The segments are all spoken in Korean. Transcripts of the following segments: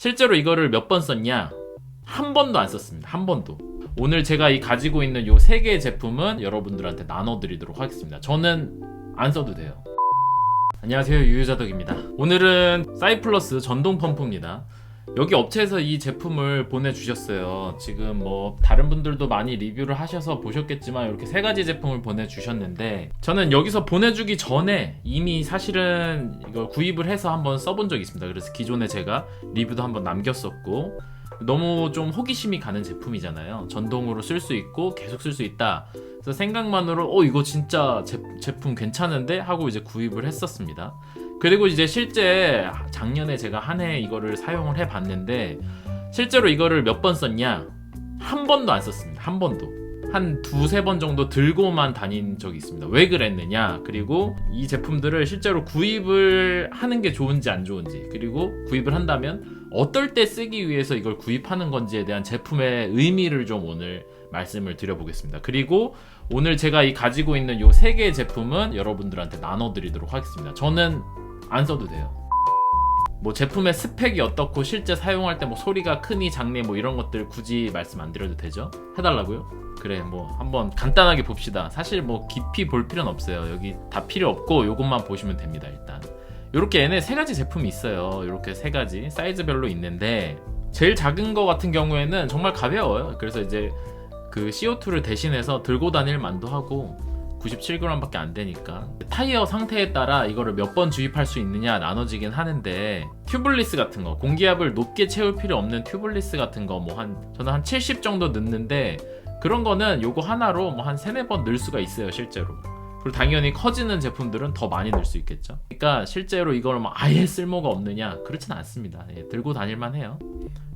실제로 이거를 몇 번 썼냐? 한 번도 안 썼습니다. 한 번도. 오늘 제가 가지고 있는 요 3개의 제품은 여러분들한테 나눠드리도록 하겠습니다. 저는 안 써도 돼요. 안녕하세요, 유유자덕입니다. 오늘은 사이플러스 전동 펌프입니다. 여기 업체에서 이 제품을 보내주셨어요. 지금 뭐 다른 분들도 많이 리뷰를 하셔서 보셨겠지만 이렇게 3가지 제품을 보내주셨는데, 저는 여기서 보내주기 전에 이미 사실은 이걸 구입을 해서 한번 써본 적이 있습니다. 그래서 기존에 제가 리뷰도 한번 남겼었고, 너무 좀 호기심이 가는 제품이잖아요. 전동으로 쓸 수 있고 계속 쓸 수 있다. 그래서 생각만으로 이거 진짜 제품 괜찮은데 하고 이제 구입을 했었습니다. 그리고 이제 실제 작년에 제가 한 해 이거를 사용을 해봤는데, 실제로 이거를 몇 번 썼냐? 한 번도 안 썼습니다. 한 번도. 한 2-3번 정도 들고만 다닌 적이 있습니다. 왜 그랬느냐? 그리고 이 제품들을 실제로 구입을 하는 게 좋은지 안 좋은지, 그리고 구입을 한다면 어떨 때 쓰기 위해서 이걸 구입하는 건지에 대한 제품의 의미를 좀 오늘 말씀을 드려보겠습니다. 그리고 오늘 제가 가지고 있는 요 3개의 제품은 여러분들한테 나눠드리도록 하겠습니다. 저는 안 써도 돼요. 뭐 제품의 스펙이 어떻고 실제 사용할 때 뭐 소리가 크니 작니 뭐 이런 것들 굳이 말씀 안 드려도 되죠? 해달라고요? 그래, 뭐 한번 간단하게 봅시다. 사실 뭐 깊이 볼 필요는 없어요. 여기 다 필요 없고 요것만 보시면 됩니다. 일단 요렇게 얘네 3가지 제품이 있어요. 요렇게 3가지 사이즈별로 있는데, 제일 작은 거 같은 경우에는 정말 가벼워요. 그래서 이제 그 CO2를 대신해서 들고 다닐 만도 하고 97g밖에 안 되니까, 타이어 상태에 따라 이거를 몇 번 주입할 수 있느냐 나눠지긴 하는데, 튜블리스 같은 거, 공기압을 높게 채울 필요 없는 튜블리스 같은 거 뭐 저는 한 70 정도 넣는데, 그런 거는 요거 하나로 뭐 한 3-4번 넣을 수가 있어요, 실제로. 그리고 당연히 커지는 제품들은 더 많이 넣을 수 있겠죠. 그러니까 실제로 이걸 뭐 아예 쓸모가 없느냐? 그렇진 않습니다. 들고 다닐만 해요.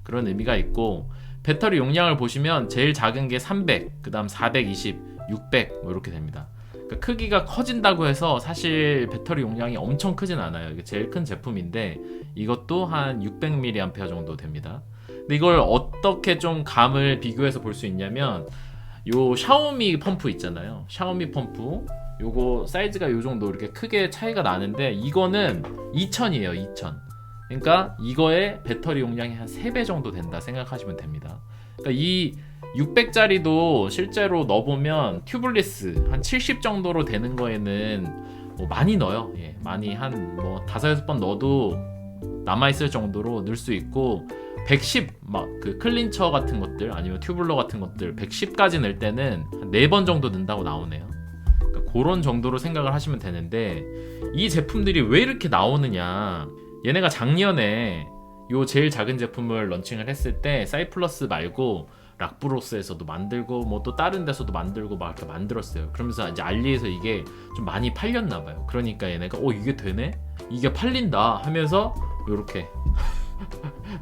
그런 의미가 있고, 배터리 용량을 보시면 제일 작은 게 300, 그 다음 420, 600 뭐 이렇게 됩니다. 그러니까 크기가 커진다고 해서 사실 배터리 용량이 엄청 크진 않아요. 이게 제일 큰 제품인데 이것도 한 600mAh 정도 됩니다. 근데 이걸 어떻게 좀 감을 비교해서 볼 수 있냐면, 요 샤오미 펌프 있잖아요. 샤오미 펌프 요거 사이즈가 요 정도 이렇게 크게 차이가 나는데, 이거는 2000이에요. 2000. 그러니까 이거의 배터리 용량이 한 3배 정도 된다 생각하시면 됩니다. 그러니까 이 600짜리도 실제로 넣어보면 튜블리스 한 70 정도로 되는 거에는 뭐 많이 넣어요. 많이 한 뭐 5-6번 넣어도 남아있을 정도로 넣을 수 있고, 110 막 그 클린처 같은 것들 아니면 튜블러 같은 것들 110까지 넣을 때는 한 4번 정도 넣는다고 나오네요. 그러니까 그런 정도로 생각을 하시면 되는데, 이 제품들이 왜 이렇게 나오느냐? 얘네가 작년에 요 제일 작은 제품을 런칭을 했을 때 사이플러스 말고 락브로스에서도 만들고 뭐 또 다른 데서도 만들고 막 이렇게 만들었어요. 그러면서 이제 알리에서 이게 좀 많이 팔렸나 봐요. 그러니까 얘네가 이게 되네? 이게 팔린다 하면서 요렇게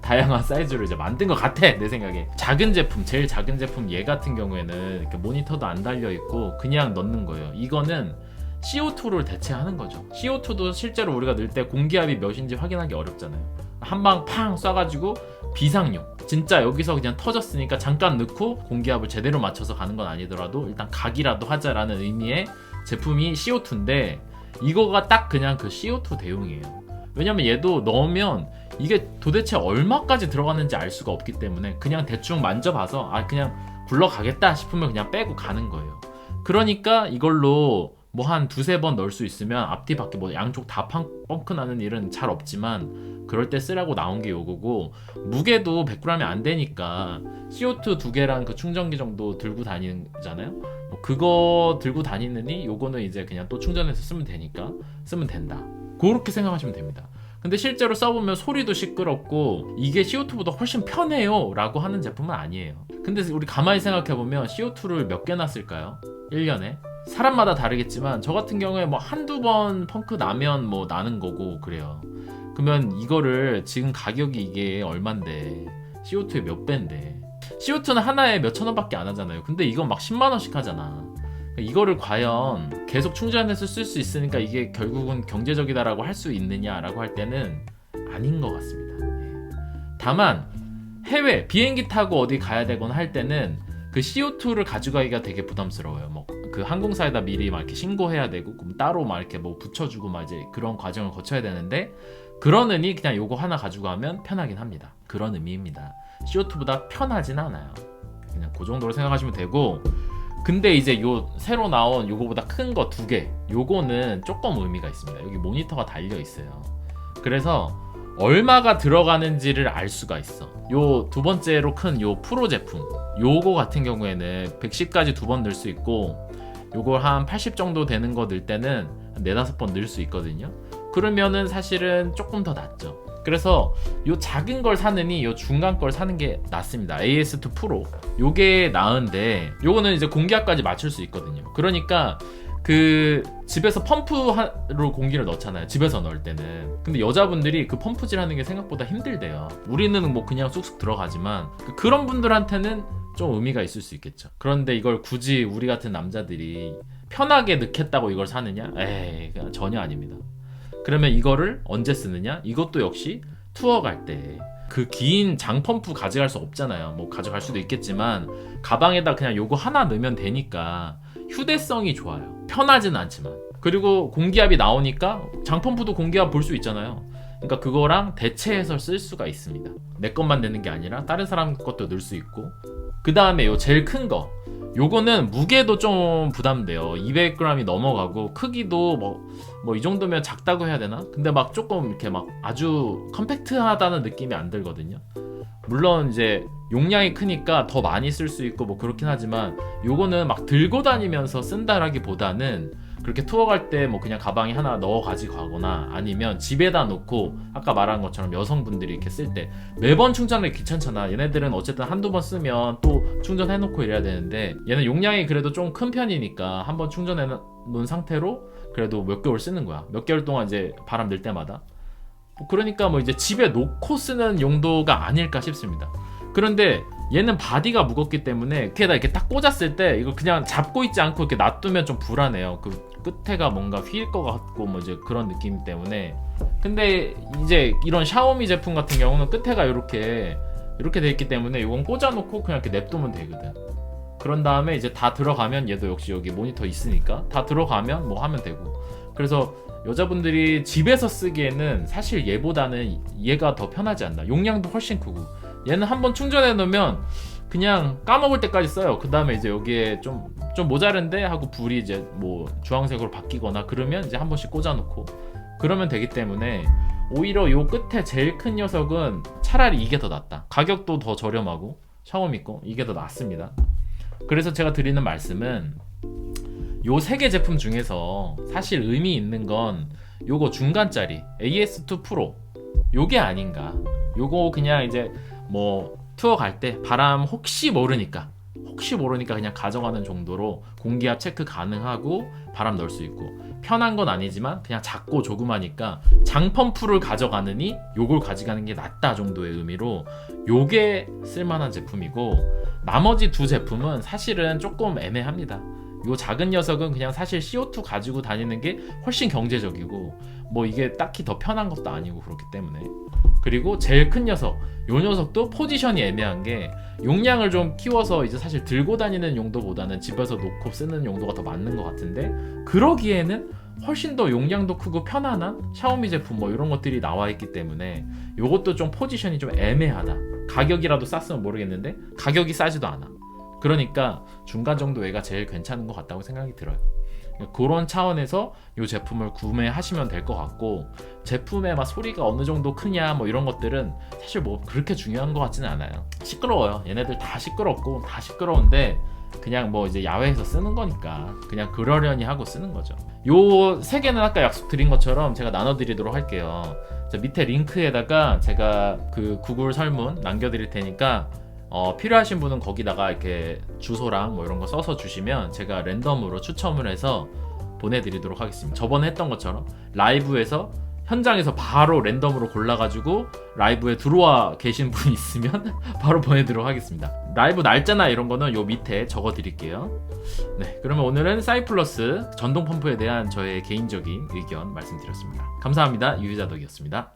다양한 사이즈로 이제 만든 것 같아, 내 생각에. 작은 제품, 제일 작은 제품 얘 같은 경우에는 이렇게 모니터도 안 달려있고 그냥 넣는 거예요. 이거는 CO2를 대체하는 거죠. CO2도 실제로 우리가 넣을 때 공기압이 몇인지 확인하기 어렵잖아요. 한 방 팡 쏴가지고 비상용, 진짜 여기서 그냥 터졌으니까 잠깐 넣고 공기압을 제대로 맞춰서 가는 건 아니더라도 일단 각이라도 하자라는 의미의 제품이 CO2인데, 이거가 딱 그냥 그 CO2 대용이에요. 왜냐면 얘도 넣으면 이게 도대체 얼마까지 들어가는지 알 수가 없기 때문에 그냥 대충 만져봐서 그냥 굴러가겠다 싶으면 그냥 빼고 가는 거예요. 그러니까 이걸로 뭐 한 2-3번 넣을 수 있으면 앞뒤 바퀴 뭐 양쪽 다 펑크 나는 일은 잘 없지만, 그럴 때 쓰라고 나온 게 요거고, 무게도 100g이 안 되니까 CO2 2개랑 그 충전기 정도 들고 다니잖아요. 뭐 그거 들고 다니느니 요거는 이제 그냥 또 충전해서 쓰면 되니까 쓰면 된다, 그렇게 생각하시면 됩니다. 근데 실제로 써보면 소리도 시끄럽고 이게 CO2보다 훨씬 편해요 라고 하는 제품은 아니에요. 근데 우리 가만히 생각해보면 CO2를 몇 개나 쓸까요? 1년에? 사람마다 다르겠지만 저 같은 경우에 뭐 1-2번 펑크 나면 뭐 나는 거고 그래요. 그러면 이거를 지금 가격이 이게 얼만데, CO2의 몇 배인데, CO2는 하나에 몇천 원밖에 안 하잖아요. 근데 이건 막 10만 원씩 하잖아. 이거를 과연 계속 충전해서 쓸 수 있으니까 이게 결국은 경제적이다라고 할 수 있느냐라고 할 때는 아닌 것 같습니다. 다만 해외 비행기 타고 어디 가야 되거나 할 때는 그 CO2를 가져가기가 되게 부담스러워요. 뭐 그 항공사에다 미리 막 이렇게 신고해야 되고, 그럼 따로 막 이렇게 뭐 붙여주고 막 이제 그런 과정을 거쳐야 되는데, 그러느니 그냥 요거 하나 가지고 가면 편하긴 합니다. 그런 의미입니다. CO2보다 편하진 않아요. 그냥 그 정도로 생각하시면 되고, 근데 이제 요 새로 나온 요거보다 큰 거 2개, 요거는 조금 의미가 있습니다. 여기 모니터가 달려 있어요. 그래서 얼마가 들어가는지를 알 수가 있어. 요 두 번째로 큰 요 프로 제품, 요거 같은 경우에는 110까지 2번 넣을 수 있고, 요걸 한 80 정도 되는 거 넣을 때는 한 4-5번 넣을 수 있거든요. 그러면은 사실은 조금 더 낫죠. 그래서 요 작은 걸 사느니 요 중간 걸 사는 게 낫습니다. AS2 프로 요게 나은데, 요거는 이제 공기압까지 맞출 수 있거든요. 그러니까 그 집에서 펌프로 공기를 넣잖아요, 집에서 넣을 때는. 근데 여자분들이 그 펌프질 하는 게 생각보다 힘들대요. 우리는 뭐 그냥 쑥쑥 들어가지만 그런 분들한테는 좀 의미가 있을 수 있겠죠. 그런데 이걸 굳이 우리 같은 남자들이 편하게 넣겠다고 이걸 사느냐? 에이, 전혀 아닙니다. 그러면 이거를 언제 쓰느냐? 이것도 역시 투어 갈 때. 그 긴 장펌프 가져갈 수 없잖아요. 뭐 가져갈 수도 있겠지만 가방에다 그냥 요거 하나 넣으면 되니까 휴대성이 좋아요. 편하진 않지만. 그리고 공기압이 나오니까 장펌프도 공기압 볼 수 있잖아요. 그러니까 그거랑 대체해서 쓸 수가 있습니다. 내 것만 내는 게 아니라 다른 사람 것도 넣을 수 있고. 그 다음에 요 제일 큰 거, 요거는 무게도 좀 부담돼요. 200g이 넘어가고, 크기도 뭐 이 정도면 작다고 해야 되나? 근데 막 조금 이렇게 막 아주 컴팩트하다는 느낌이 안 들거든요. 물론 이제 용량이 크니까 더 많이 쓸 수 있고 뭐 그렇긴 하지만, 요거는 막 들고 다니면서 쓴다라기보다는 그렇게 투어 갈 때 뭐 그냥 가방에 하나 넣어 가지고 가거나, 아니면 집에다 놓고 아까 말한 것처럼 여성분들이 이렇게 쓸 때 매번 충전하기 귀찮잖아. 얘네들은 어쨌든 한두 번 쓰면 또 충전해 놓고 이래야 되는데, 얘는 용량이 그래도 좀 큰 편이니까 한번 충전해 놓은 상태로 그래도 몇 개월 쓰는 거야. 몇 개월 동안 이제 바람 들 때마다. 그러니까 뭐 이제 집에 놓고 쓰는 용도가 아닐까 싶습니다. 그런데 얘는 바디가 무겁기 때문에 이렇게다 이렇게 딱 꽂았을 때 이거 그냥 잡고 있지 않고 이렇게 놔두면 좀 불안해요. 그 끝에가 뭔가 휘일 것 같고 뭐 이제 그런 느낌 때문에. 근데 이제 이런 샤오미 제품 같은 경우는 끝에가 이렇게 돼 있기 때문에 이건 꽂아놓고 그냥 이렇게 냅두면 되거든. 그런 다음에 이제 다 들어가면, 얘도 역시 여기 모니터 있으니까 다 들어가면 뭐 하면 되고. 그래서 여자분들이 집에서 쓰기에는 사실 얘보다는 얘가 더 편하지 않나. 용량도 훨씬 크고, 얘는 한번 충전해 놓으면 그냥 까먹을 때까지 써요. 그 다음에 이제 여기에 좀 모자른데 하고 불이 이제 뭐 주황색으로 바뀌거나 그러면 이제 한 번씩 꽂아 놓고 그러면 되기 때문에, 오히려 요 끝에 제일 큰 녀석은 차라리 이게 더 낫다. 가격도 더 저렴하고 샤오미 거 이게 더 낫습니다. 그래서 제가 드리는 말씀은, 요 3개 제품 중에서 사실 의미 있는 건 요거 중간짜리 AS2 프로 요게 아닌가. 요거 그냥 이제 뭐 투어 갈 때 바람 혹시 모르니까 그냥 가져가는 정도로 공기압 체크 가능하고 바람 넣을 수 있고, 편한 건 아니지만 그냥 작고 조그마니까 장펌프를 가져가느니 요걸 가져가는 게 낫다 정도의 의미로 요게 쓸만한 제품이고, 나머지 2 제품은 사실은 조금 애매합니다. 요 작은 녀석은 그냥 사실 CO2 가지고 다니는 게 훨씬 경제적이고, 뭐 이게 딱히 더 편한 것도 아니고 그렇기 때문에. 그리고 제일 큰 녀석, 요 녀석도 포지션이 애매한 게, 용량을 좀 키워서 이제 사실 들고 다니는 용도보다는 집에서 놓고 쓰는 용도가 더 맞는 것 같은데, 그러기에는 훨씬 더 용량도 크고 편안한 샤오미 제품 뭐 이런 것들이 나와 있기 때문에 요것도 좀 포지션이 좀 애매하다. 가격이라도 쌌으면 모르겠는데 가격이 싸지도 않아. 그러니까 중간 정도 애가 제일 괜찮은 것 같다고 생각이 들어요. 그런 차원에서 이 제품을 구매하시면 될 것 같고, 제품의 막 소리가 어느 정도 크냐 뭐 이런 것들은 사실 뭐 그렇게 중요한 것 같지는 않아요. 시끄러워요. 얘네들 다 시끄럽고 다 시끄러운데 그냥 뭐 이제 야외에서 쓰는 거니까 그냥 그러려니 하고 쓰는 거죠. 요 3개는 아까 약속드린 것처럼 제가 나눠드리도록 할게요. 밑에 링크에다가 제가 그 구글 설문 남겨드릴 테니까 필요하신 분은 거기다가 이렇게 주소랑 뭐 이런 거 써서 주시면 제가 랜덤으로 추첨을 해서 보내드리도록 하겠습니다. 저번에 했던 것처럼 라이브에서 현장에서 바로 랜덤으로 골라가지고 라이브에 들어와 계신 분이 있으면 바로 보내드리도록 하겠습니다. 라이브 날짜나 이런 거는 요 밑에 적어드릴게요. 네, 그러면 오늘은 사이플러스 전동 펌프에 대한 저의 개인적인 의견 말씀드렸습니다. 감사합니다. 유유자덕이었습니다.